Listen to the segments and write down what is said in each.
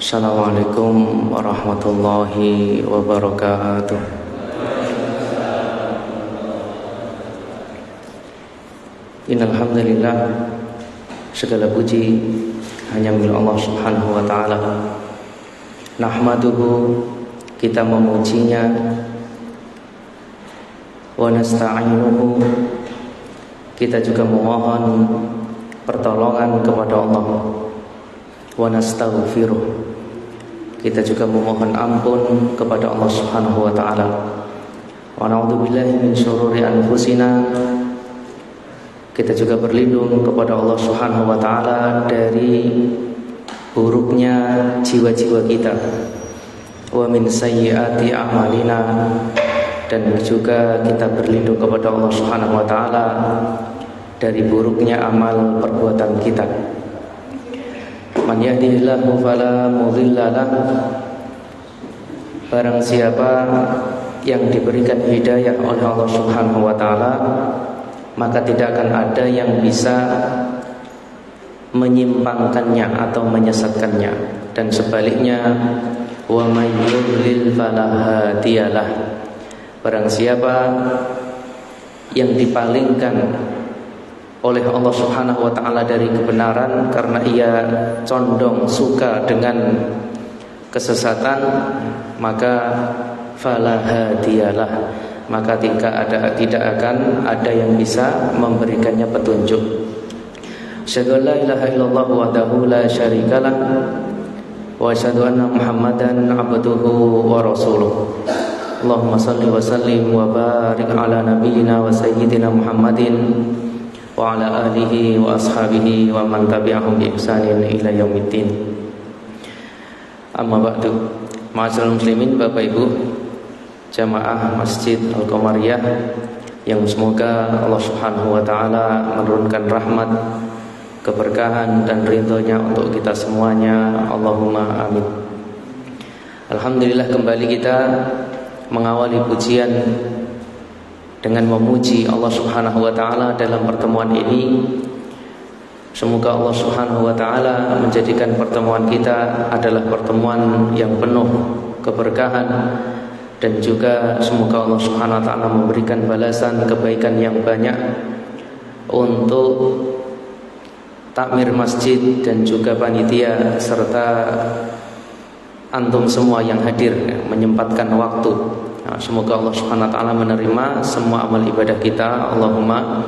Assalamualaikum warahmatullahi wabarakatuh. Innal hamdalillah, segala puji hanya milik Allah Subhanahu wa taala. Nahmaduhu, kita memujinya, wa nasta'inuhu, kita juga memohon pertolongan kepada Allah, wa nastaghfiruh, kita juga memohon ampun kepada Allah Subhanahu wa taala. Wa na'udzubillahi min syururi anfusina, kita juga berlindung kepada Allah Subhanahu wa taala dari buruknya jiwa-jiwa kita. Wa min sayyiati a'malina, dan juga kita berlindung kepada Allah Subhanahu wa taala dari buruknya amal perbuatan kita. Man yahdihillahu fala mudhillalah, barang siapa yang diberikan hidayah oleh Allah Subhanahu wa taala, maka tidak akan ada yang bisa menyimpangkannya atau menyesatkannya. Dan sebaliknya, wa may yudlil fala hadiyalah, barang siapa yang dipalingkan oleh Allah Subhanahu wa taala dari kebenaran karena ia condong suka dengan kesesatan, maka fala hadiyalah, maka tidak akan ada yang bisa memberikannya petunjuk. Asyhadu an la ilaha illallah wahdahu la syarikalah, wa asyhadu anna Muhammadan abduhu wa rasuluh. Allahumma shalli wa sallim wa barik ala nabiyyina wa sayyidina Muhammadin wa ala alihi wa ashabihi wa man tabi'ahum bi ihsanin ila yaumiddin. Amma ba'du. Ma'asyiral muslimin, Bapak Ibu jamaah Masjid Al-Qamariyah yang semoga Allah Subhanahu wa taala menurunkan rahmat, keberkahan dan ridhonya untuk kita semuanya. Allahumma amin. Alhamdulillah, kembali kita mengawali pujian dengan memuji Allah Subhanahu wa taala dalam pertemuan ini. Semoga Allah Subhanahu wa taala menjadikan pertemuan kita adalah pertemuan yang penuh keberkahan, dan juga semoga Allah Subhanahu wa taala memberikan balasan kebaikan yang banyak untuk takmir masjid dan juga panitia serta antum semua yang hadir menyempatkan waktu. Semoga Allah Subhanahu wa taala menerima semua amal ibadah kita. Allahumma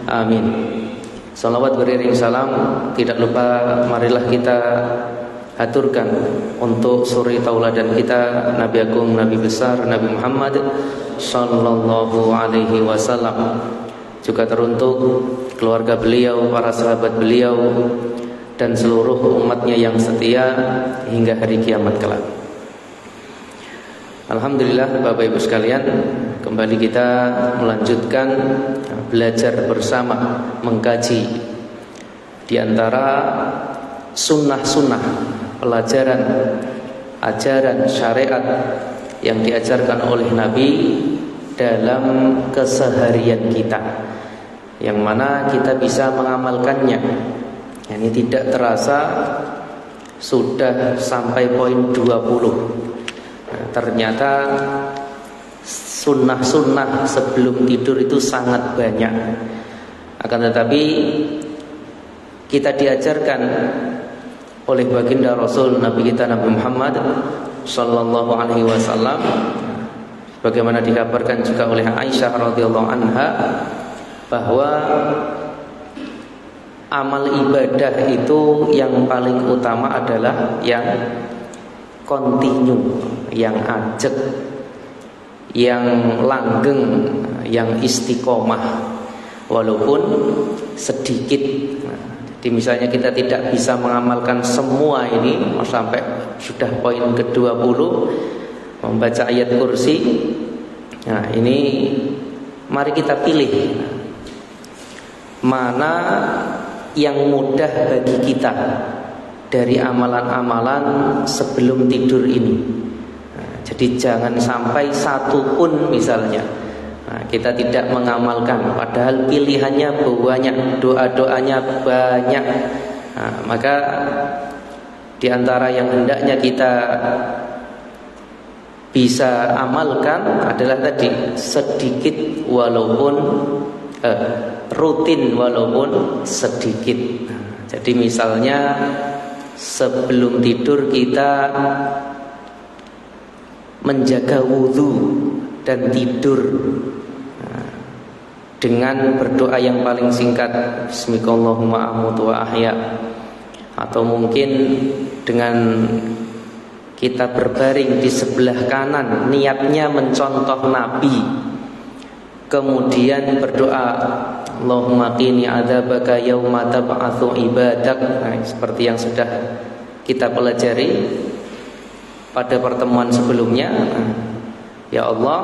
amin. Salawat beriring salam tidak lupa marilah kita haturkan untuk suri tauladan kita, Nabi Agung, Nabi besar, Nabi Muhammad sallallahu alaihi wasallam. Juga teruntuk keluarga beliau, para sahabat beliau, dan seluruh umatnya yang setia hingga hari kiamat kelak. Alhamdulillah, Bapak Ibu sekalian, kembali kita melanjutkan belajar bersama, mengkaji di antara sunnah-sunnah pelajaran ajaran syariat yang diajarkan oleh Nabi dalam keseharian kita, yang mana kita bisa mengamalkannya. Ini tidak terasa sudah sampai poin 20. Ternyata sunnah-sunnah sebelum tidur itu sangat banyak. Akan tetapi kita diajarkan oleh baginda Rasul Nabi kita Nabi Muhammad sallallahu alaihi wasallam, bagaimana dikabarkan juga oleh Aisyah radhiyallahu anha, bahwa amal ibadah itu yang paling utama adalah yang kontinu, yang ajeg, yang langgeng, yang istiqomah, walaupun sedikit. Jadi misalnya kita tidak bisa mengamalkan semua ini sampai sudah poin ke-20 membaca ayat kursi. Nah, ini mari kita pilih mana yang mudah bagi kita dari amalan-amalan sebelum tidur ini. Jadi jangan sampai satu pun misalnya kita tidak mengamalkan, padahal pilihannya banyak, doa-doanya banyak. Maka Di antara yang hendaknya kita bisa amalkan adalah tadi sedikit walaupun rutin walaupun sedikit. Jadi misalnya sebelum tidur kita menjaga wudhu dan tidur dengan berdoa yang paling singkat, Bismillahirrahmanirrahim amutu wa ahya. Atau mungkin dengan kita berbaring di sebelah kanan, niatnya mencontoh Nabi, kemudian berdoa, Allahumma qini adzabaka yauma tab'atsu ibadak. Seperti yang sudah kita pelajari pada pertemuan sebelumnya. Ya Allah,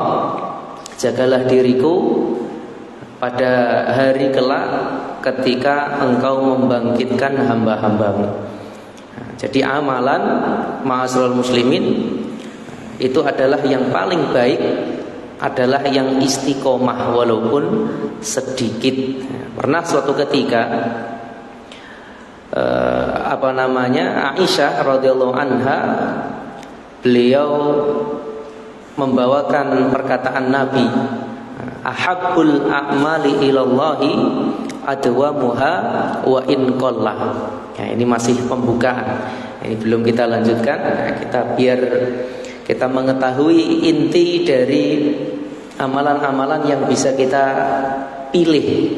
jagalah diriku pada hari kelak ketika Engkau membangkitkan hamba-hambamu. Jadi amalan ma'asyiral muslimin itu adalah yang paling baik, adalah yang istiqomah walaupun sedikit. Pernah suatu ketika Aisyah radhiyallahu anha, beliau membawakan perkataan Nabi, ahabbul a'mali ilallahi adwamuha wa in qallah. Ya, ini masih pembukaan. Ini belum kita lanjutkan. Biar kita mengetahui inti dari amalan-amalan yang bisa kita pilih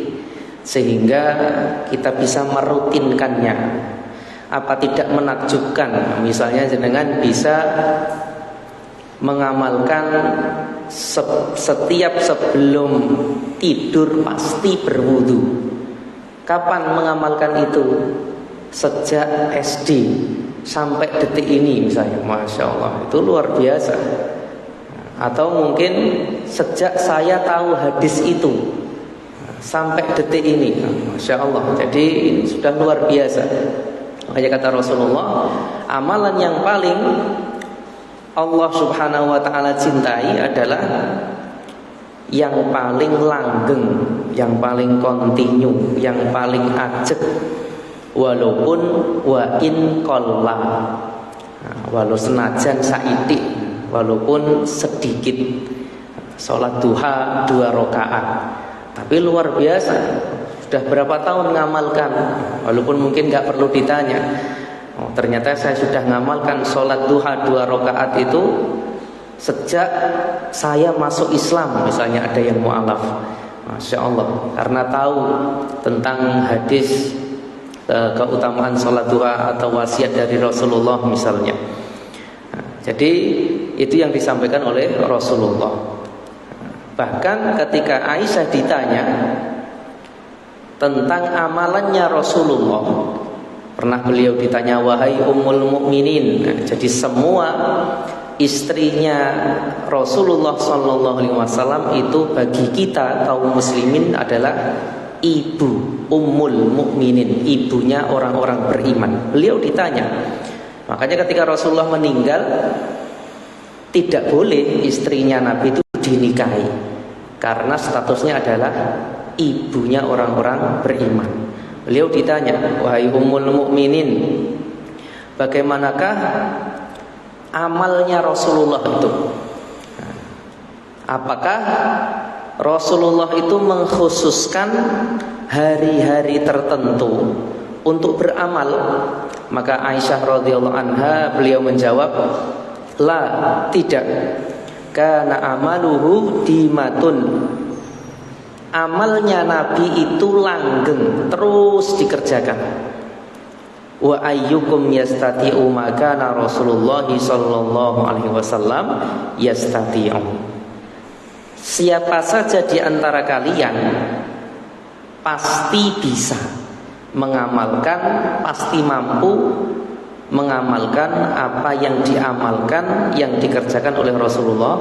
sehingga kita bisa merutinkannya. Apa tidak menakjubkan misalnya jenengan bisa mengamalkan setiap sebelum tidur pasti berwudu. Kapan mengamalkan itu? Sejak SD sampai detik ini misalnya, Masya Allah, itu luar biasa. Atau mungkin sejak saya tahu hadis itu sampai detik ini, Masya Allah. Jadi ini sudah luar biasa. Makanya kata Rasulullah, amalan yang paling Allah subhanahu wa ta'ala cintai adalah yang paling langgeng, yang paling kontinu, yang paling ajek, walaupun wa in qalla, walau senajan saidik, walaupun sedikit. Sholat duha 2 rakaat, tapi luar biasa. Sudah berapa tahun ngamalkan, walaupun mungkin gak perlu ditanya, ternyata saya sudah ngamalkan sholat duha 2 rakaat itu sejak saya masuk Islam. Misalnya ada yang mu'alaf, Masya Allah, karena tahu tentang hadis keutamaan sholat duha atau wasiat dari Rasulullah misalnya. Jadi itu yang disampaikan oleh Rasulullah. Bahkan ketika Aisyah ditanya tentang amalannya Rasulullah, pernah beliau ditanya, wahai ummul mukminin. Jadi semua istrinya Rasulullah SAW itu bagi kita kaum muslimin adalah ibu, ummul mukminin, ibunya orang-orang beriman. Beliau ditanya. Makanya ketika Rasulullah meninggal, tidak boleh istrinya Nabi itu dinikahi, karena statusnya adalah ibunya orang-orang beriman. Beliau ditanya, wahai ummul mukminin, bagaimanakah amalnya Rasulullah itu? Apakah Rasulullah itu mengkhususkan hari-hari tertentu untuk beramal? Maka Aisyah radhiyallahu anha beliau menjawab, la, tidak. Kana amaluhu dimatun. Amalnya Nabi itu langgeng, terus dikerjakan. Wa ayyukum yastati'u ma kana Rasulullah sallallahu alaihi wasallam yastati'u. Siapa saja di antara kalian pasti bisa mengamalkan, pasti mampu mengamalkan apa yang diamalkan, yang dikerjakan oleh Rasulullah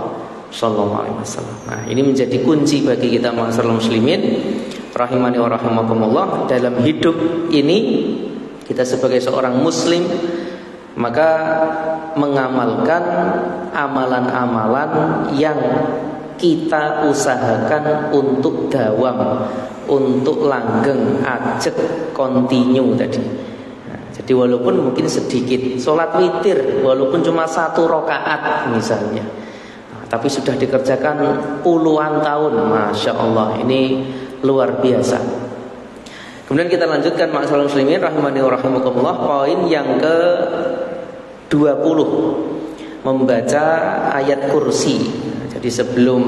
sallallahu alaihi wasallam. Nah, ini menjadi kunci bagi kita ma'asyiral muslimin rahimani wa rahimakumullah. Dalam hidup ini kita sebagai seorang muslim maka mengamalkan amalan-amalan yang kita usahakan untuk dawam, untuk langgeng, ajek, kontinu tadi. Nah, jadi Jadi walaupun mungkin sedikit, sholat witir walaupun cuma 1 rakaat misalnya, tapi sudah dikerjakan puluhan tahun, Masya Allah, ini luar biasa. Kemudian kita lanjutkan ma'asyiral muslimin rahimani wa rahimakumullah, poin yang ke-20, membaca ayat kursi. Jadi sebelum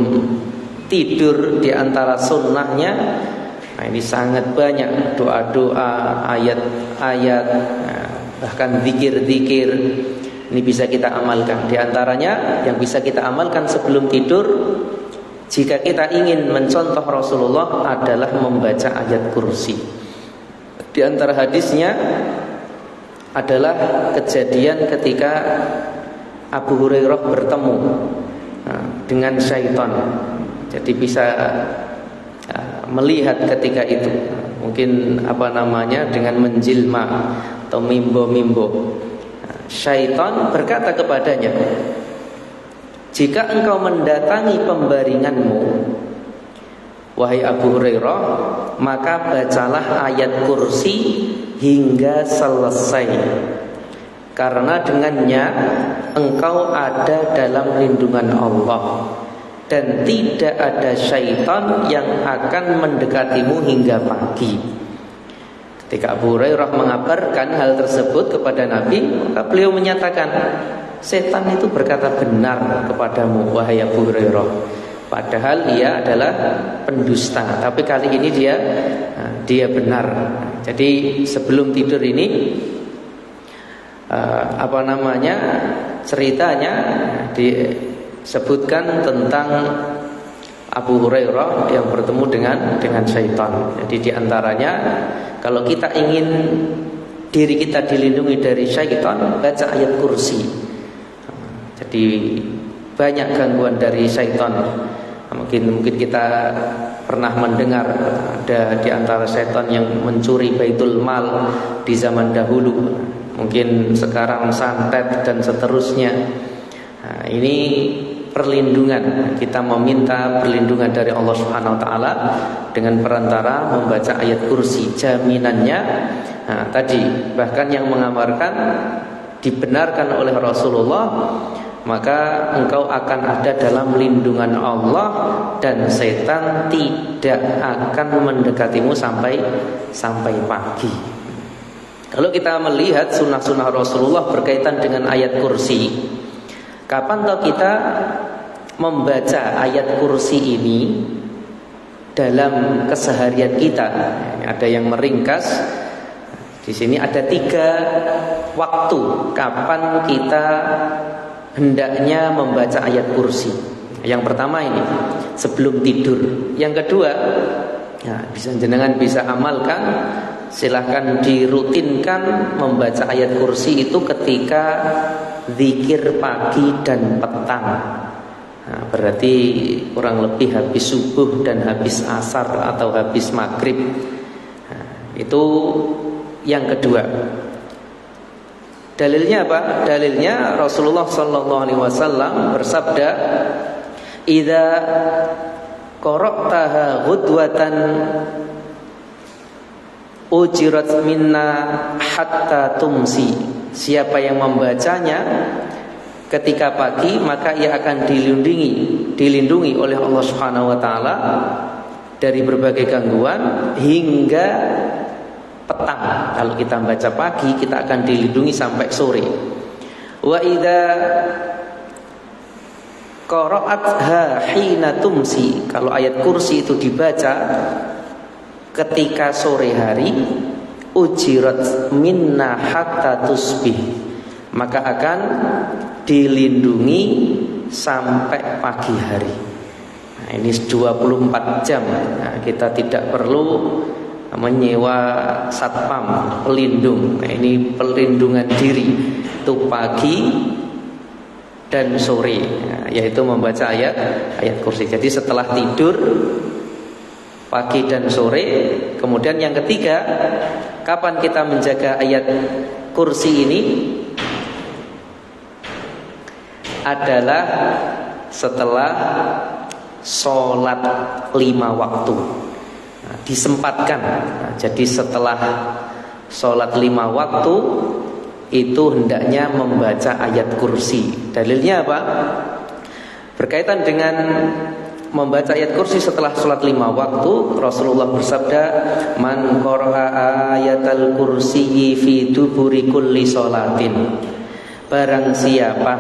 tidur di antara sunnahnya, nah ini sangat banyak doa-doa, ayat-ayat, bahkan zikir-zikir. Ini bisa kita amalkan. Di antaranya yang bisa kita amalkan sebelum tidur, jika kita ingin mencontoh Rasulullah, adalah membaca ayat kursi. Di antara hadisnya adalah kejadian ketika Abu Hurairah bertemu dengan syaitan. Jadi bisa melihat ketika itu, mungkin dengan menjilma atau mimbo-mimbo. Syaitan berkata kepadanya, jika engkau mendatangi pembaringanmu, wahai Abu Hurairah, maka bacalah ayat kursi hingga selesai, karena dengannya engkau ada dalam lindungan Allah, dan tidak ada syaitan yang akan mendekatimu hingga pagi. Ketika Abu Hurairah mengabarkan hal tersebut kepada Nabi, maka beliau menyatakan, setan itu berkata benar kepadamu, wahai Abu Hurairah. Padahal dia adalah pendusta, tapi kali ini dia benar. Jadi sebelum tidur ini, ceritanya disebutkan tentang Abu Hurairah yang bertemu dengan syaitan. Jadi diantaranya, kalau kita ingin diri kita dilindungi dari syaitan, baca ayat kursi. Jadi banyak gangguan dari syaitan. Mungkin kita pernah mendengar ada di antara syaitan yang mencuri baitul mal di zaman dahulu. Mungkin sekarang santet dan seterusnya. Nah, ini perlindungan, kita meminta perlindungan dari Allah Subhanahu wa taala dengan perantara membaca ayat kursi. Jaminannya tadi, bahkan yang mengamarkan dibenarkan oleh Rasulullah, maka engkau akan ada dalam lindungan Allah dan setan tidak akan mendekatimu sampai pagi. Kalau kita melihat sunnah-sunnah Rasulullah berkaitan dengan ayat kursi, kapan tahu kita membaca ayat kursi ini dalam keseharian kita? Ada yang meringkas. Di sini ada 3 waktu kapan kita hendaknya membaca ayat kursi. Yang pertama ini sebelum tidur. Yang kedua, jenengan bisa amalkan, silahkan dirutinkan membaca ayat kursi itu ketika zikir pagi dan petang. Berarti kurang lebih habis subuh dan habis asar atau habis maghrib. Itu yang kedua. Dalilnya apa? Dalilnya Rasulullah sallallahu alaihi wasallam bersabda, "Idza qara'taha ghudwatan ujirat minna hatta tumsi." Siapa yang membacanya ketika pagi, maka ia akan dilindungi oleh Allah Subhanahu wa taala dari berbagai gangguan hingga petang. Kalau kita baca pagi, kita akan dilindungi sampai sore. Wa idza qara'atha hina tumsi, kalau ayat kursi itu dibaca ketika sore hari, ujirat minna hatta tusbih, maka akan dilindungi sampai pagi hari. Nah, ini 24 jam. Nah, kita tidak perlu menyewa satpam pelindung. Nah, ini pelindungan diri itu pagi dan sore, yaitu membaca ayat kursi. Jadi setelah tidur pagi dan sore. Kemudian yang ketiga, kapan kita menjaga ayat kursi ini? Adalah setelah sholat 5 waktu. Disempatkan. Jadi setelah sholat 5 waktu itu hendaknya membaca ayat kursi. Dalilnya apa? Berkaitan dengan membaca ayat kursi setelah sholat 5 waktu, Rasulullah bersabda, man qara'a ayatal kursiyyi fi duburi kulli sholatin. Barang siapa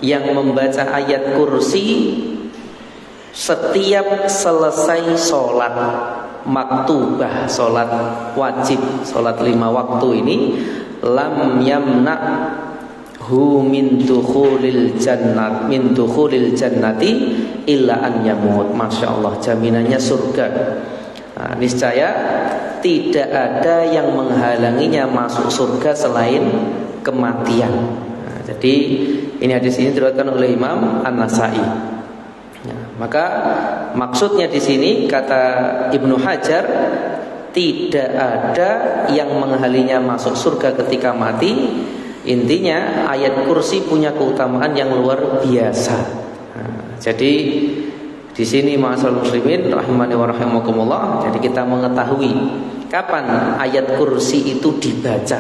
yang membaca ayat kursi setiap selesai sholat maktubah, sholat wajib, sholat 5 waktu ini, lam yamna'hu min dukhulil jannati illa an yamut. Masya Allah, jaminannya surga. Nah, niscaya tidak ada yang menghalanginya masuk surga selain kematian. Nah, jadi ini hadis ini diriwayatkan oleh Imam An-Nasa'i. Nah, maka maksudnya di sini kata Ibnu Hajar, tidak ada yang menghalanginya masuk surga ketika mati. Intinya ayat kursi punya keutamaan yang luar biasa. Nah, jadi di sini ma'asyiral muslimin rahimani wa rahimakumullah, jadi kita mengetahui kapan ayat kursi itu dibaca.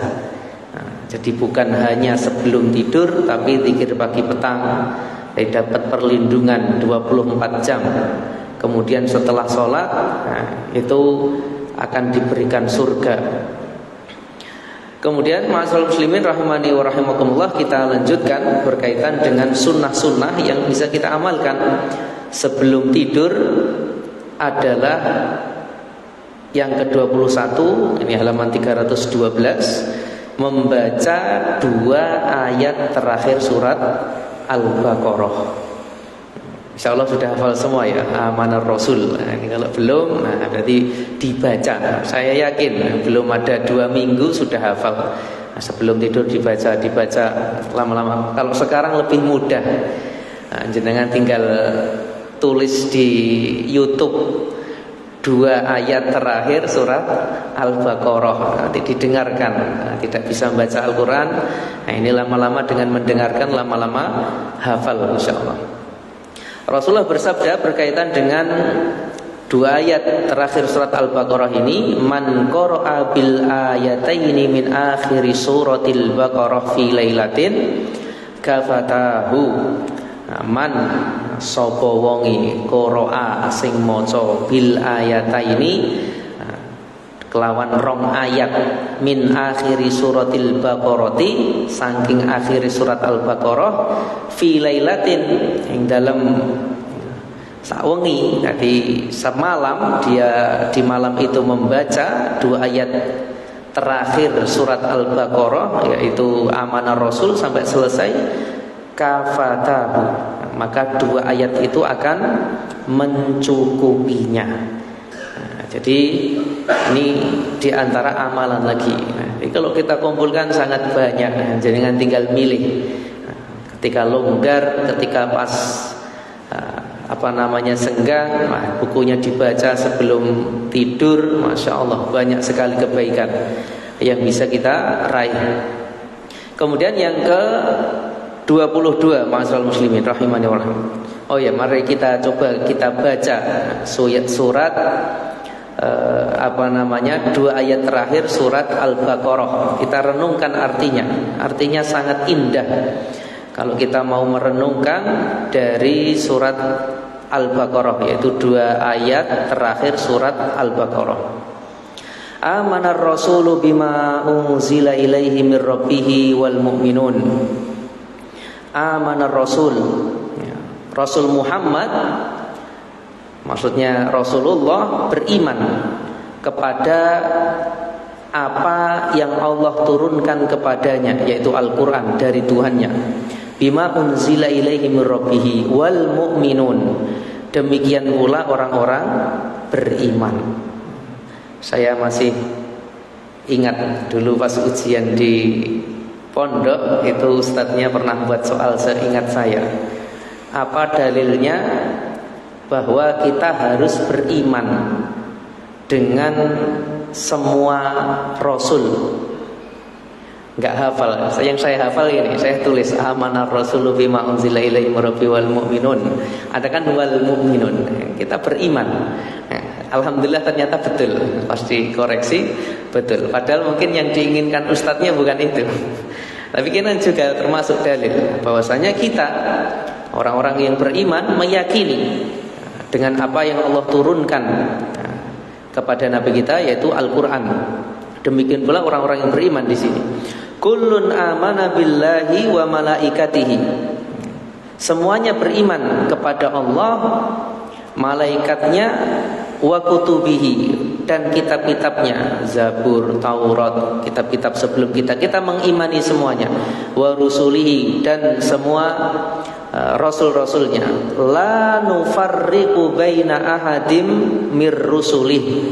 Nah, jadi bukan hanya sebelum tidur, tapi zikir pagi petang, dapat perlindungan 24 jam. Kemudian setelah sholat, nah, itu akan diberikan surga. Kemudian ma'asyiral muslimin rahimani wa rahimakumullah, kita lanjutkan berkaitan dengan sunnah-sunnah yang bisa kita amalkan sebelum tidur adalah yang ke-21, ini halaman 312, membaca 2 ayat terakhir surat Al-Baqarah. Insyaallah sudah hafal semua ya, Amanar Rasul. Nah, ini kalau belum, nah berarti dibaca. Saya yakin belum ada 2 minggu sudah hafal. Nah, sebelum tidur dibaca lama-lama. Kalau sekarang lebih mudah. Nah, jenengan tinggal tulis di YouTube 2 ayat terakhir surat Al-Baqarah, nanti didengarkan. Nah, tidak bisa membaca Al-Quran, nah ini lama-lama dengan mendengarkan lama-lama hafal insyaallah. Rasulullah bersabda berkaitan dengan 2 ayat terakhir surat Al-Baqarah ini, man qara'a bil ayataini min akhiri suratil Baqarah fi lailatin kafatahu. Man sapa wonge qara'a sing maca bil ayataini kelawan 2 ayat min akhiri suratil Baqarati, saking akhiri surat Al-Baqarah, fi lailatin ing dalam sawengi, jadi semalam dia di malam itu membaca 2 ayat terakhir surat Al-Baqarah, yaitu Amanar Rasul sampai selesai, kafatahu, maka 2 ayat itu akan mencukupinya. Jadi ini diantara amalan lagi. Nah, jadi kalau kita kumpulkan sangat banyak. Nah, jangan tinggal milih. Nah, ketika longgar, ketika pas senggang, nah, bukunya dibaca sebelum tidur, masya Allah banyak sekali kebaikan yang bisa kita raih. Kemudian yang ke 22, ma'asyiral muslimin rahimani wa rahimakumullah. Oh ya, mari kita coba kita baca surat 2 ayat terakhir surat Al-Baqarah. Kita renungkan artinya. Artinya sangat indah. Kalau kita mau merenungkan dari surat Al-Baqarah, yaitu 2 ayat terakhir surat Al-Baqarah. Amanar rasulu bima unzila ilaihi mir rabbihi wal mu'minun. Amanar rasul, Rasul Muhammad, maksudnya Rasulullah, beriman kepada apa yang Allah turunkan kepadanya, yaitu Al-Quran dari Tuhannya. Bima unzila ilaihi mir rabbihi wal mu'minun. Demikian pula orang-orang beriman. Saya masih ingat dulu pas ujian di pondok itu, ustadznya pernah buat soal seingat saya. Apa dalilnya bahwa kita harus beriman dengan semua rasul? Enggak hafal. Yang saya hafal ini, saya tulis amanar rasulu bima unzila ilaihi rabbi wal mu'minun. Ada kan wal mu'minun. Kita beriman. Alhamdulillah ternyata betul. Pasti koreksi. Betul. Padahal mungkin yang diinginkan ustadznya bukan itu. Tapi kita juga termasuk dalil bahwasanya kita orang-orang yang beriman meyakini dengan apa yang Allah turunkan kepada Nabi kita, yaitu Al-Quran. Demikian pula orang-orang yang beriman di sini. Kullun amana billahi wa malaikatihi. Semuanya beriman kepada Allah, malaikatnya, wa kutubihi, dan kitab-kitabnya, Zabur, Taurat, kitab-kitab sebelum kita mengimani semuanya. Wa rusulihi, dan semua rasul-rasulnya. La nufarriqu baina ahadim mir rusulih.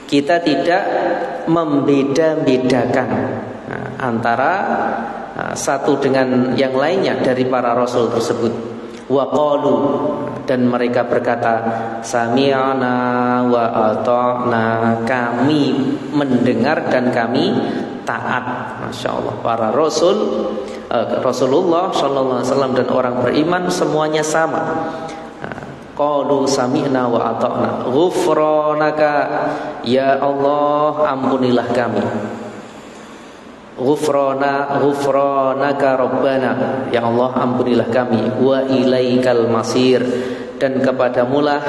Kita tidak membeda-bedakan antara satu dengan yang lainnya dari para rasul tersebut. Wa qalu, dan mereka berkata, sami'na wa ata'na, kami mendengar dan kami taat. Masya Allah, para rasul, Rasulullah sallallahu alaihi wasallam dan orang beriman semuanya sama. Qalu sami'na wa ata'na, ghufranaka, ya Allah ampunilah kami. Ghufranaka Rabbana, ya Allah ampunilah kami. Wa ilaikal masir, dan kepadamulah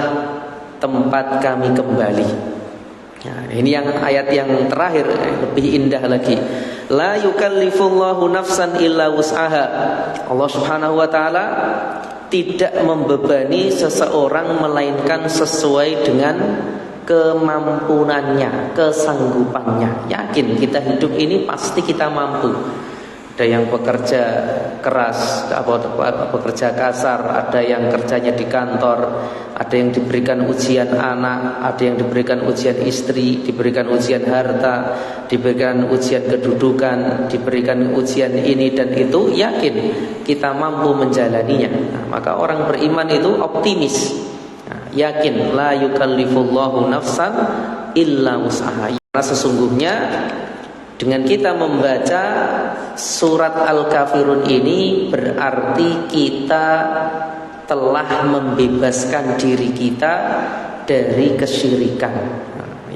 tempat kami kembali. Nah, ini yang ayat yang terakhir lebih indah lagi. La yukallifullahu nafsan illa wus'aha. Allah Subhanahu wa taala tidak membebani seseorang melainkan sesuai dengan kemampuannya, kesanggupannya. Yakin kita hidup ini pasti kita mampu. Ada yang bekerja keras, bekerja kasar, ada yang kerjanya di kantor, ada yang diberikan ujian anak, ada yang diberikan ujian istri, diberikan ujian harta, diberikan ujian kedudukan, diberikan ujian ini dan itu. Yakin kita mampu menjalaninya. Nah, maka orang beriman itu optimis. Yakin la yukallifullahu nafsan illa wus'aha. Karena sesungguhnya dengan kita membaca surat Al-Kafirun ini berarti kita telah membebaskan diri kita dari kesyirikan.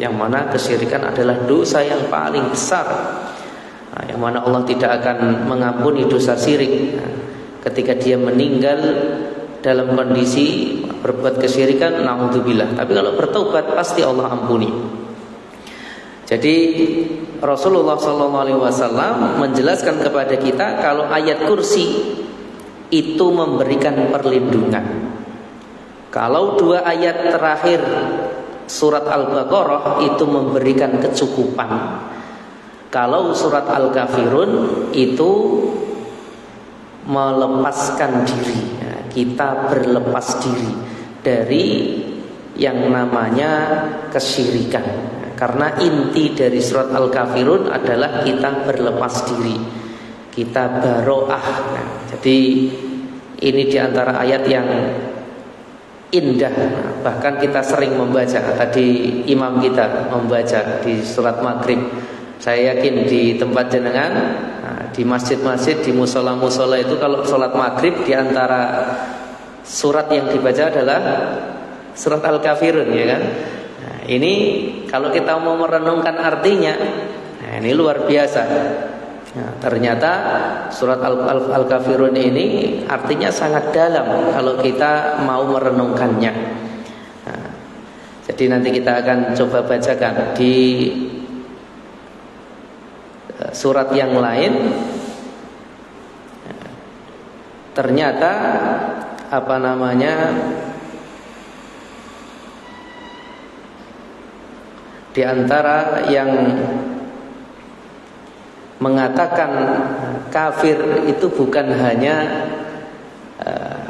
Yang mana kesyirikan adalah dosa yang paling besar, yang mana Allah tidak akan mengampuni dosa syirik ketika dia meninggal dalam kondisi berbuat kesyirikan, naudzubillah. Tapi kalau bertobat pasti Allah ampuni. Jadi Rasulullah SAW menjelaskan kepada kita kalau ayat kursi itu memberikan perlindungan. Kalau dua ayat terakhir surat Al-Baqarah itu memberikan kecukupan. Kalau surat Al-Kafirun itu melepaskan diri. Kita berlepas diri dari yang namanya kesyirikan. Karena inti dari surat Al-Kafirun adalah kita berlepas diri, kita baro'ah. Jadi ini diantara ayat yang indah. Bahkan kita sering membaca. Tadi imam kita membaca di surat Maghrib. Saya yakin di tempat jenengan, di masjid-masjid, di musola-musola itu kalau sholat Maghrib diantara surat yang dibaca adalah surat Al-Kafirun, ya kan? Nah, ini kalau kita mau merenungkan artinya, nah ini luar biasa. Nah, ternyata surat Al-Kafirun ini artinya sangat dalam kalau kita mau merenungkannya. Nah, jadi nanti kita akan coba bacakan di surat yang lain. Ternyata apa namanya, di antara yang mengatakan kafir itu bukan hanya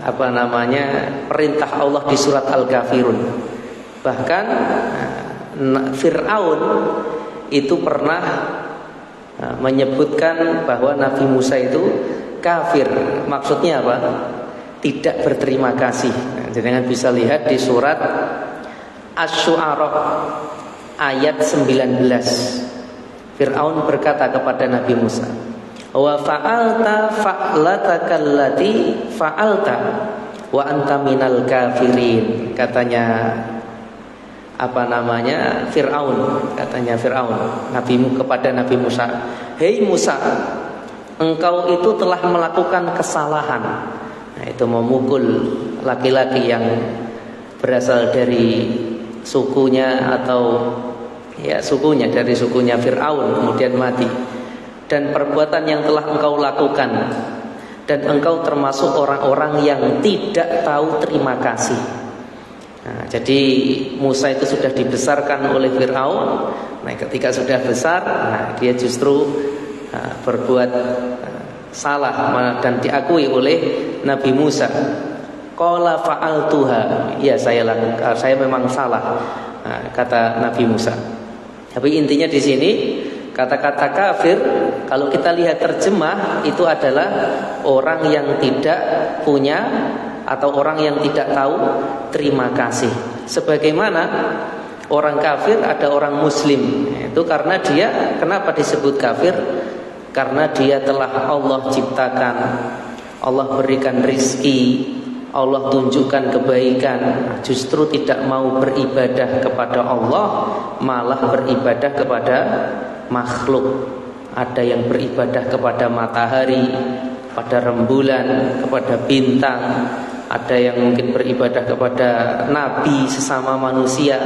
apa namanya perintah Allah di surat Al-Kafirun. Bahkan Fir'aun itu pernah menyebutkan bahwa Nabi Musa itu kafir. Maksudnya apa? Tidak berterima kasih. Jangan bisa lihat di surat Asy-Syu'ara ayat 19. Fir'aun berkata kepada Nabi Musa, wa fa'alta fa'latakallati fa'alta wa anta minal kafirin. Katanya Fir'aun, katanya Fir'aun kepada Nabi Musa, "Hei Musa, engkau itu telah melakukan kesalahan." Nah, itu memukul laki-laki yang berasal dari sukunya atau sukunya, dari sukunya Fir'aun, kemudian mati. "Dan perbuatan yang telah engkau lakukan, dan engkau termasuk orang-orang yang tidak tahu terima kasih." Nah, jadi Musa itu sudah dibesarkan oleh Fir'aun. Nah, ketika sudah besar, dia justru berbuat salah dan diakui oleh Nabi Musa. Qala fa'altuha, ya saya memang salah, kata Nabi Musa. Tapi intinya di sini kata-kata kafir, kalau kita lihat terjemah, itu adalah orang yang tidak punya atau orang yang tidak tahu terima kasih. Sebagaimana orang kafir ada orang muslim, itu karena dia, kenapa disebut kafir? Karena dia telah Allah ciptakan, Allah berikan rizki, Allah tunjukkan kebaikan, justru tidak mau beribadah kepada Allah, malah beribadah kepada makhluk. Ada yang beribadah kepada matahari, pada rembulan, kepada bintang. Ada yang mungkin beribadah kepada nabi sesama manusia.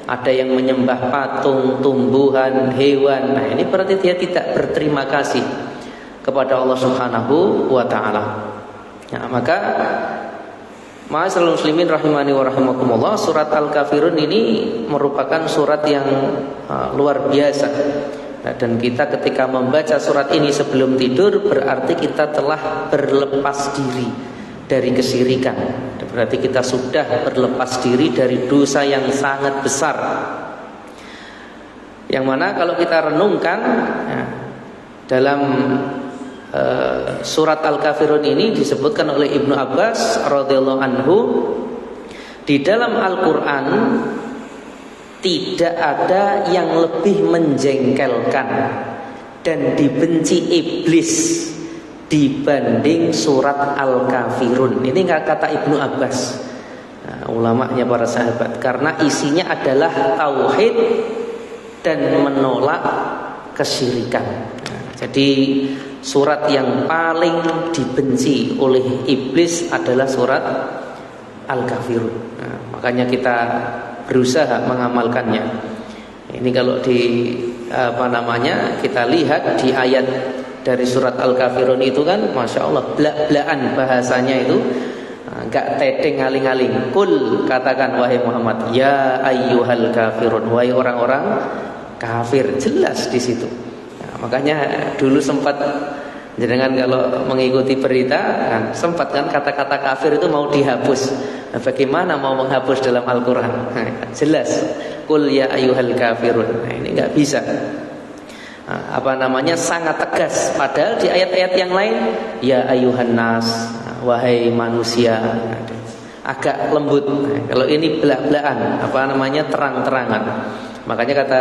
Ada yang menyembah patung, tumbuhan, hewan. Nah, ini berarti dia tidak berterima kasih kepada Allah Subhanahu wa ta'ala. Nah, maka ma'asyiral muslimin rahimani wa rahimakumullah, surat Al-Kafirun ini merupakan surat yang luar biasa. Nah, dan kita ketika membaca surat ini sebelum tidur, berarti kita telah berlepas diri dari kesyirikan. Berarti kita sudah berlepas diri dari dosa yang sangat besar, yang mana kalau kita renungkan dalam surat Al-Kafirun ini disebutkan oleh Ibnu Abbas radhiyallahu anhu, di dalam Al-Quran tidak ada yang lebih menjengkelkan dan dibenci iblis dibanding surat Al-Kafirun. Ini kata Ibnu Abbas, ulamanya para sahabat, karena isinya adalah tauhid dan menolak kesyirikan. Jadi surat yang paling dibenci oleh iblis adalah surat Al-Kafirun. Makanya kita berusaha mengamalkannya. Ini kalau kita lihat di ayat dari surat Al-Kafirun itu kan, masya Allah, belak-belakan bahasanya itu, gak tedeng ngaling-ngaling. Kul, katakan wahai Muhammad, ya ayyuhal kafirun, wahai orang-orang kafir, jelas di situ. Makanya dulu sempat, jangan kalau mengikuti berita kan, sempat kan kata-kata kafir itu mau dihapus. Nah, bagaimana mau menghapus dalam Al-Quran? Jelas, kul ya ayyuhal kafirun. Nah, ini nggak bisa. Sangat tegas. Padahal di ayat-ayat yang lain, ya ayyuhan nas, wahai manusia, agak lembut. Kalau ini belak-belakan, terang-terangan. Makanya kata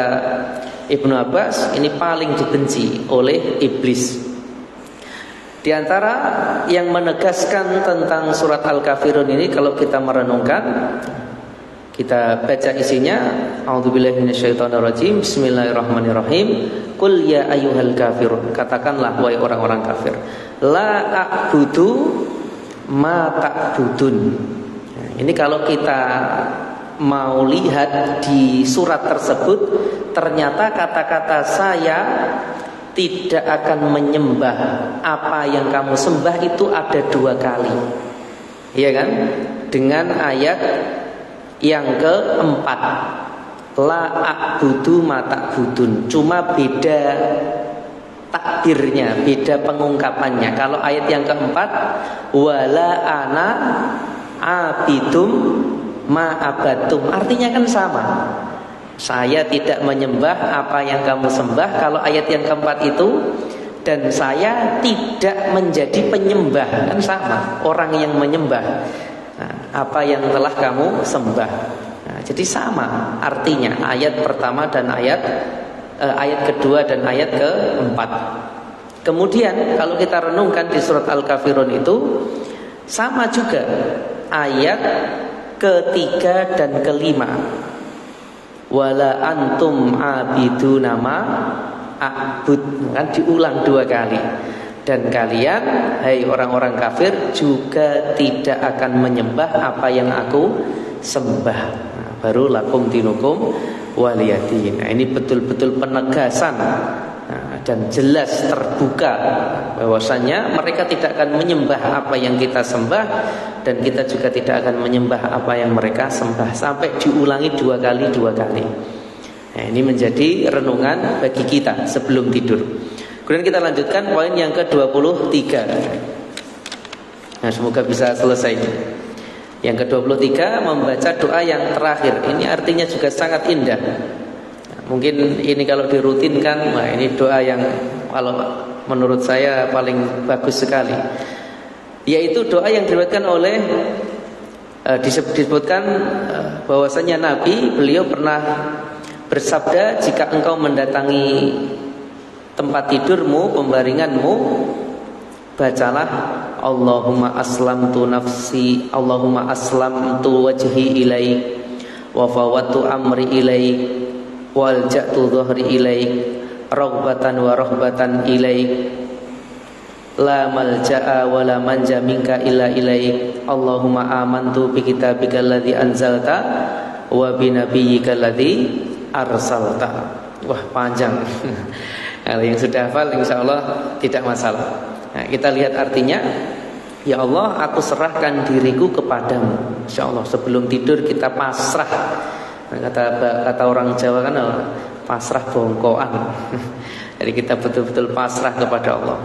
Ibnu Abbas, ini paling dibenci oleh iblis. Di antara yang menegaskan tentang surat Al-Kafirun ini, kalau kita merenungkan, kita baca isinya. A'udzubillahi minasyaitonirrajim. Bismillahirrahmanirrahim. Qul ya ayyuhal kafirun, katakanlah wahai orang-orang kafir, la a'budu ma ta'budun. Ini kalau kita mau lihat di surat tersebut, ternyata kata-kata saya tidak akan menyembah apa yang kamu sembah itu ada 2 kali. Iya kan? Dengan ayat yang keempat, la a'budu ma ta'budun. Cuma beda takdirnya, beda pengungkapannya. Kalau ayat yang keempat, wala ana abidum ma abatum, artinya kan sama. Saya tidak menyembah apa yang kamu sembah. Kalau ayat yang keempat itu, dan saya tidak menjadi penyembah, kan sama. Orang yang menyembah apa yang telah kamu sembah. Jadi sama artinya ayat pertama dan ayat kedua dan ayat keempat. Kemudian kalau kita renungkan di surat Al-Kafirun itu sama juga ayat ketiga dan kelima. wala antum abiduna ma a'bud. Kan diulang 2 kali. Dan kalian, hai orang-orang kafir, juga tidak akan menyembah apa yang aku sembah. Nah, baru lakum dinukum waliyadin. Nah, ini betul-betul penegasan dan jelas terbuka bahwasanya mereka tidak akan menyembah apa yang kita sembah, dan kita juga tidak akan menyembah apa yang mereka sembah, sampai diulangi 2 kali. Nah, ini menjadi renungan bagi kita sebelum tidur. Kemudian kita lanjutkan poin yang ke-23. Nah, semoga bisa selesai. Yang ke-23, membaca doa yang terakhir. Ini artinya juga sangat indah. Mungkin ini kalau dirutinkan, nah ini doa yang kalau menurut saya paling bagus sekali. Yaitu doa yang diriwayatkan oleh disebutkan bahwasanya Nabi, beliau pernah bersabda, jika engkau mendatangi tempat tidurmu, pembaringanmu, bacalah Allahumma aslamtu nafsi, Allahumma aslamtu wajhi ilaik, wa fawattu amri ilaik, walja'tu dhuhri ilaik, raghbatan wa rahbatan ilaik, la malja'a wa la manja minka illa ilaik, Allahumma amantu bi kitabika alladhi anzalta wa bi nabiyyika alladhi arsalta. Wah, panjang. Kalau yang sudah hafal insyaallah tidak masalah. Nah, kita lihat artinya. Ya Allah, aku serahkan diriku kepadamu. Insyaallah sebelum tidur kita pasrah. Kata orang Jawa kan, pasrah bongkoan. Jadi kita betul-betul pasrah kepada Allah.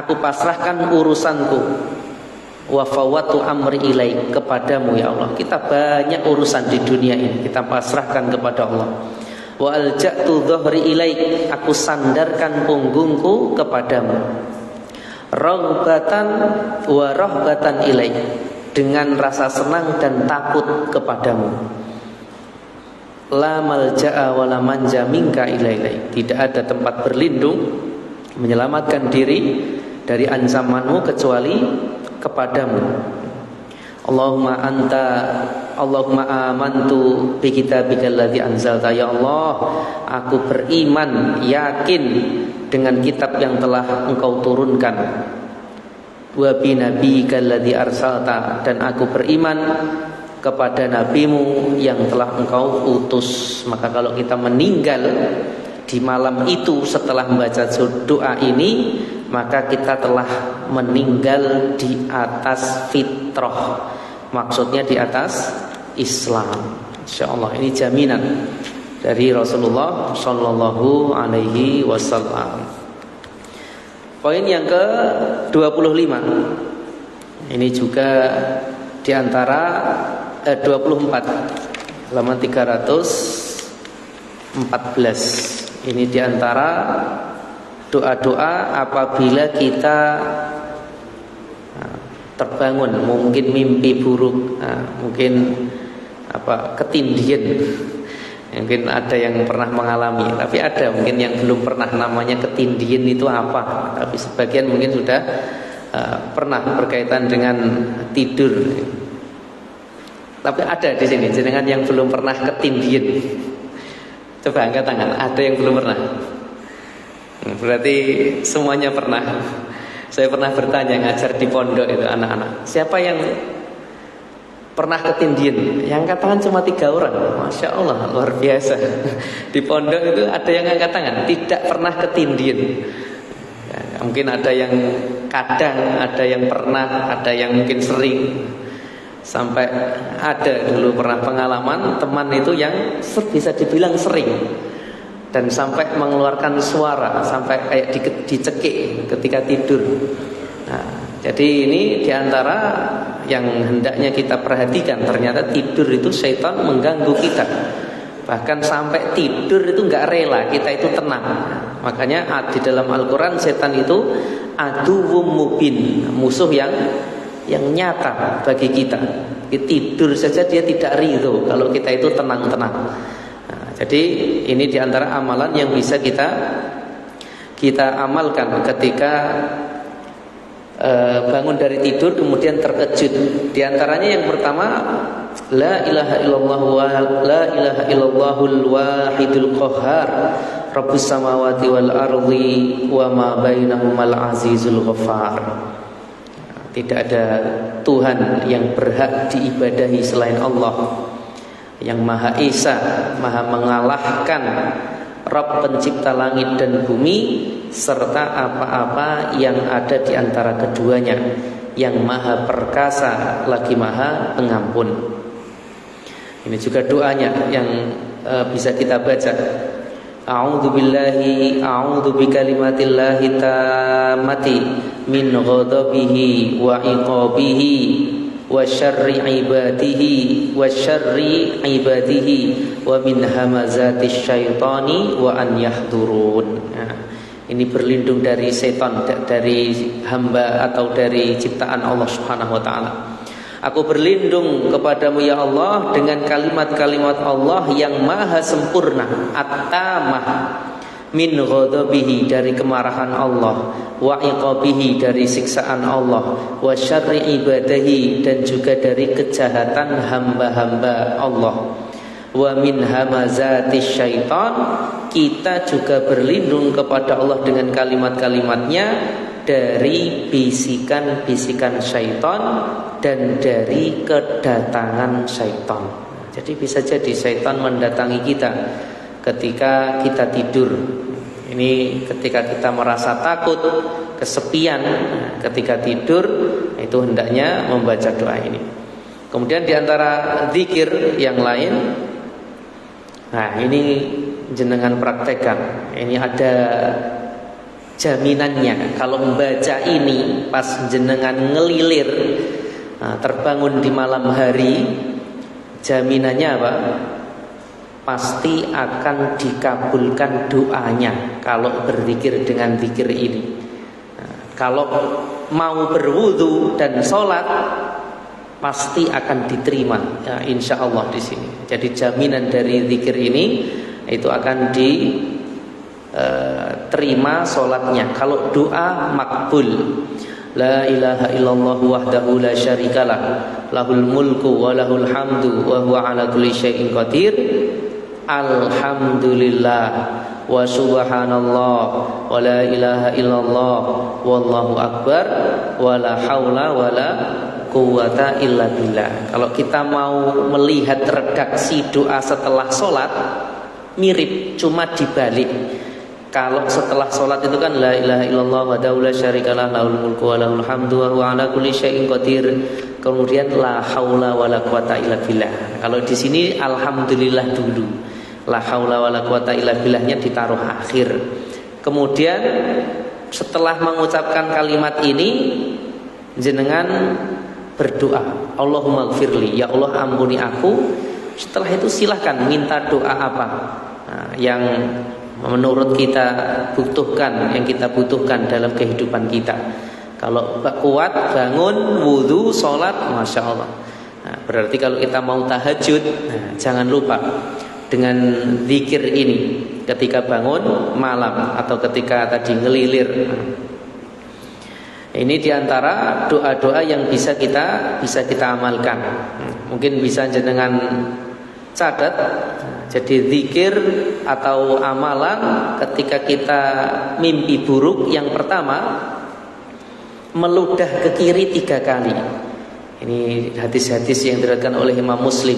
Aku pasrahkan urusanku, wa fawatu amri ilaik, kepadamu ya Allah. Kita banyak urusan di dunia ini, kita pasrahkan kepada Allah. Wa alja'tu dhuhri ilaik, aku sandarkan punggungku kepadamu. Raghbatan wa rahbatan ilaik, dengan rasa senang dan takut kepadamu. La malja'a wa la manja minka ilaik, tidak ada tempat berlindung menyelamatkan diri dari ancamanmu kecuali kepadamu. Allahumma amantu bi kitabika alladzi anzalta. Ya Allah, aku beriman, yakin dengan kitab yang telah engkau turunkan. Wa bi nabiyyika alladzi arsalta, dan aku beriman kepada nabimu yang telah engkau utus. Maka kalau kita meninggal di malam itu setelah membaca doa ini, maka kita telah meninggal di atas fitrah. Maksudnya di atas Islam. Insyaallah ini jaminan dari Rasulullah sallallahu alaihi wasallam. Poin yang ke-25. Ini juga di antara 24 halaman 314. Ini di antara doa-doa apabila kita terbangun, mungkin mimpi buruk, mungkin ketindihan. Mungkin ada yang pernah mengalami, tapi ada mungkin yang belum pernah. Namanya ketindihan itu apa? Tapi sebagian mungkin sudah pernah berkaitan dengan tidur. Tapi ada di sini jenengan yang belum pernah ketindihan. Coba angkat tangan. Ada yang belum pernah? Berarti semuanya pernah. Saya pernah bertanya ngajar di pondok itu anak-anak, siapa yang pernah ketindihan? Yang angkat tangan cuma 3 orang. Masya Allah, luar biasa. Di pondok itu ada yang angkat tangan tidak pernah ketindihan. Ya, mungkin ada yang kadang, ada yang pernah, ada yang mungkin sering. Sampai ada dulu pernah pengalaman teman itu yang bisa dibilang sering, dan sampai mengeluarkan suara, sampai kayak dicekik ketika tidur. Nah, jadi ini diantara yang hendaknya kita perhatikan. Ternyata tidur itu syaitan mengganggu kita. Bahkan sampai tidur itu nggak rela kita itu tenang. Makanya di dalam Al-Quran setan itu aduwwum mubin, musuh yang nyata bagi kita. Tidur saja dia tidak ridho kalau kita itu tenang-tenang. Jadi ini diantara amalan yang bisa kita amalkan ketika bangun dari tidur kemudian terkejut. Diantaranya yang pertama, La ilaha illallah wa la ilaha illallahul wahidul qahhar rabbus samawati wal ardi wa ma bainahumal azizul ghaffar. Tidak ada Tuhan yang berhak diibadahi selain Allah, yang Maha Esa, Maha mengalahkan Rabb pencipta langit dan bumi serta apa-apa yang ada di antara keduanya, yang Maha perkasa lagi Maha pengampun. Ini juga doanya yang bisa kita baca. A'udzu bikalimatillahi tammati min ghadabihi wa iqabihi wa syarri ibadihi wa min hamazatis syaitani wa an yahdurun. Nah, ini berlindung dari setan, dari hamba atau dari ciptaan Allah Subhanahu wa taala. Aku berlindung kepadamu ya Allah dengan kalimat-kalimat Allah yang maha sempurna, at-tamah, min ghadabihi dari kemarahan Allah, wa iqabihi dari siksaan Allah, wa syarri ibadahi dan juga dari kejahatan hamba-hamba Allah, wa min hamazatis syaitan. Kita juga berlindung kepada Allah dengan kalimat-kalimatnya dari bisikan-bisikan syaitan dan dari kedatangan syaitan. Jadi bisa jadi syaitan mendatangi kita ketika kita tidur. Ini ketika kita merasa takut, kesepian, ketika tidur itu hendaknya membaca doa ini. Kemudian di antara zikir yang lain, nah ini jenengan praktekkan. Ini ada jaminannya. Kalau membaca ini pas jenengan ngelilir, terbangun di malam hari, jaminannya apa? Pasti akan dikabulkan doanya kalau berzikir dengan zikir ini. Kalau mau berwudu dan sholat, pasti akan diterima, ya, insya Allah di sini. Jadi jaminan dari zikir ini itu akan diterima sholatnya. Kalau doa makbul. La ilaha illallah wahdahu la syarikalah, lahul mulku wa lahul hamdu wa huwa ala kulli syai'in qadir. Alhamdulillah wa subhanallah wa la ilaha illallah wallahu akbar wa la haula wa la quwata illa billah. Kalau kita mau melihat redaksi doa setelah sholat, mirip, cuma dibalik. Kalau setelah sholat itu kan la ilaha illallah wa la syarikalah lahul mulku wa lahul hamdu wa huwa ala kulli syai'in qadir. Kemudian la haula wa la quwata illa billah. Kalau di sini alhamdulillah dulu. La haula wa la quwata illa billahnya ditaruh akhir. Kemudian setelah mengucapkan kalimat ini, jenengan berdoa, Allahumma gfirli, ya Allah ampuni aku. Setelah itu silahkan minta doa apa yang menurut kita butuhkan, yang kita butuhkan dalam kehidupan kita. Kalau kuat bangun, wudu, sholat, masya Allah. Berarti kalau kita mau tahajud, jangan lupa dengan zikir ini ketika bangun malam atau ketika tadi ngelilir. Ini diantara doa-doa yang bisa kita amalkan. Mungkin bisa jenengan catat. Jadi zikir atau amalan ketika kita mimpi buruk, yang pertama meludah ke kiri 3 kali. Ini hadis-hadis yang diriwayatkan oleh Imam Muslim.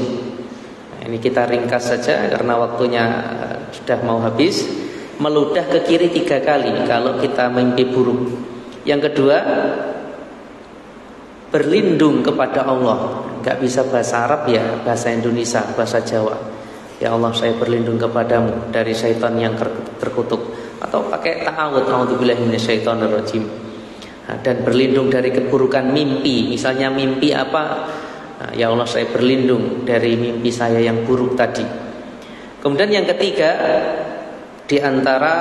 Ini kita ringkas saja karena waktunya sudah mau habis. Meludah ke kiri 3 kali kalau kita mimpi buruk. Yang kedua, berlindung kepada Allah. Gak bisa bahasa Arab ya, bahasa Indonesia, bahasa Jawa. Ya Allah, saya berlindung kepadamu dari syaitan yang terkutuk. Atau pakai ta'awudz, a'udzubillahi minasyaitonirrajim. Dan berlindung dari keburukan mimpi. Misalnya mimpi apa? Ya Allah, saya berlindung dari mimpi saya yang buruk tadi. Kemudian yang ketiga, di antara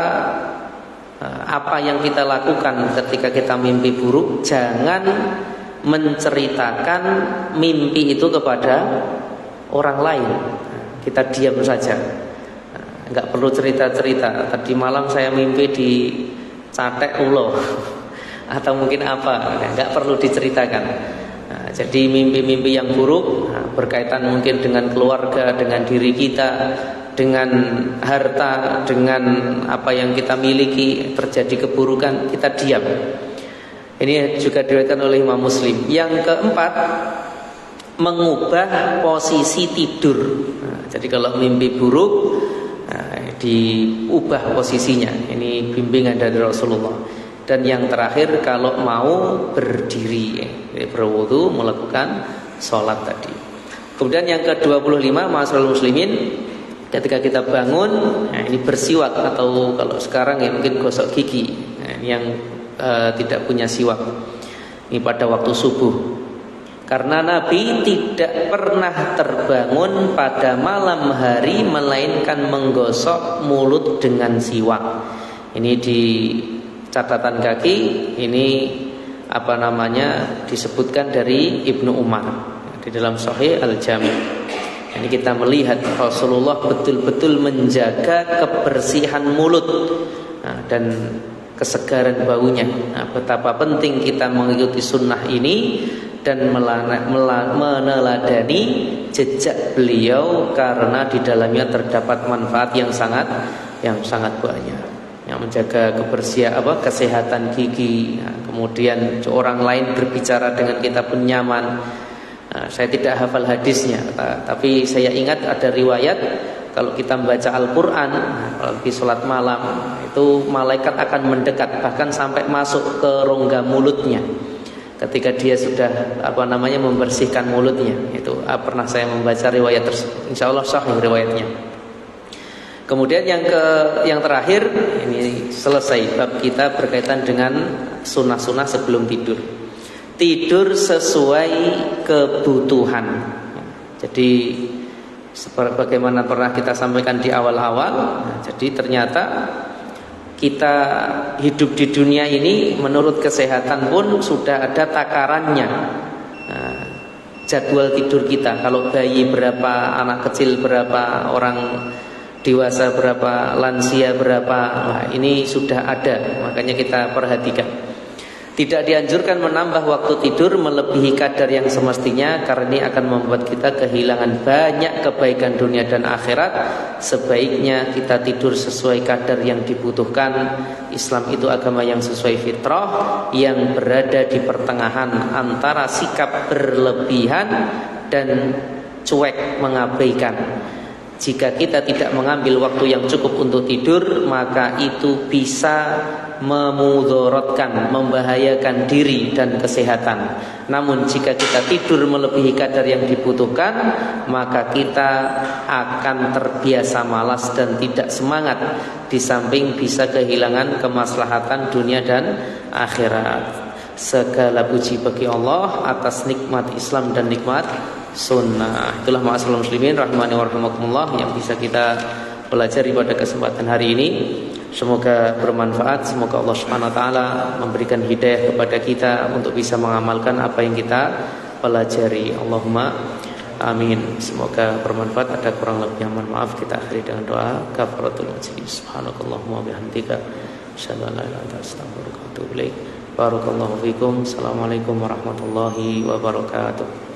apa yang kita lakukan ketika kita mimpi buruk, jangan menceritakan mimpi itu kepada orang lain. Kita diam saja, nggak perlu cerita-cerita. Tadi malam saya mimpi di catek ulo atau mungkin apa, nggak perlu diceritakan. Nah, jadi mimpi-mimpi yang buruk berkaitan mungkin dengan keluarga, dengan diri kita, dengan harta, dengan apa yang kita miliki, terjadi keburukan, kita diam. Ini juga diriwayatkan oleh Imam Muslim. Yang keempat, mengubah posisi tidur. Jadi kalau mimpi buruk, diubah posisinya. Ini bimbingan dari Rasulullah. Dan yang terakhir, kalau mau berdiri, berwudu, melakukan sholat tadi. Kemudian yang ke-25, ma'asyiral muslimin, ketika kita bangun, ini bersiwak, atau kalau sekarang ya mungkin gosok gigi. Ini yang tidak punya siwak, ini pada waktu subuh. Karena Nabi tidak pernah terbangun pada malam hari melainkan menggosok mulut dengan siwak. Ini di catatan kaki, ini disebutkan dari Ibnu Umar di dalam Sahih Al-Jami'. Ini kita melihat Rasulullah betul-betul menjaga kebersihan mulut dan kesegaran baunya. Betapa penting kita mengikuti sunnah ini dan meneladani jejak beliau, karena di dalamnya terdapat manfaat yang sangat banyak. Yang menjaga kebersihan kesehatan gigi. Kemudian orang lain berbicara dengan kita pun nyaman. Saya tidak hafal hadisnya, tapi saya ingat ada riwayat kalau kita membaca Al-Quran, apalagi sholat malam, itu malaikat akan mendekat, bahkan sampai masuk ke rongga mulutnya ketika dia sudah membersihkan mulutnya. Itu pernah saya membaca riwayat tersebut. Insya Allah sahih riwayatnya. Kemudian yang terakhir, ini selesai bab kita berkaitan dengan sunnah-sunnah sebelum tidur. Tidur sesuai kebutuhan. Jadi sebagaimana pernah kita sampaikan di awal-awal, jadi ternyata kita hidup di dunia ini menurut kesehatan pun sudah ada takarannya. Jadwal tidur kita, kalau bayi berapa, anak kecil berapa, orang dewasa berapa, lansia berapa, ini sudah ada, makanya kita perhatikan. Tidak dianjurkan menambah waktu tidur melebihi kadar yang semestinya, karena ini akan membuat kita kehilangan banyak kebaikan dunia dan akhirat. Sebaiknya kita tidur sesuai kadar yang dibutuhkan. Islam itu agama yang sesuai fitrah, yang berada di pertengahan antara sikap berlebihan dan cuek, mengabaikan. Jika kita tidak mengambil waktu yang cukup untuk tidur, maka itu bisa memudorotkan, membahayakan diri dan kesehatan. Namun jika kita tidur melebihi kadar yang dibutuhkan, maka kita akan terbiasa malas dan tidak semangat. Di samping bisa kehilangan kemaslahatan dunia dan akhirat. Segala puji bagi Allah atas nikmat Islam dan nikmat sunnah. Itulah ma'asyiral muslimin rahimani wa rahimakumullah yang bisa kita pelajari pada kesempatan hari ini. Semoga bermanfaat. Semoga Allah Subhanahu wa taala memberikan hidayah kepada kita untuk bisa mengamalkan apa yang kita pelajari. Allahumma amin. Semoga bermanfaat. Ada kurang lebih yang mohon maaf, kita akhiri dengan doa kafaratul majlis. Subhanakallahumma bihamdika asyhadu an la ilaha illa anta astaghfiruka wa atubu ilaik. Barakallahu fikum. Assalamualaikum warahmatullahi wabarakatuh.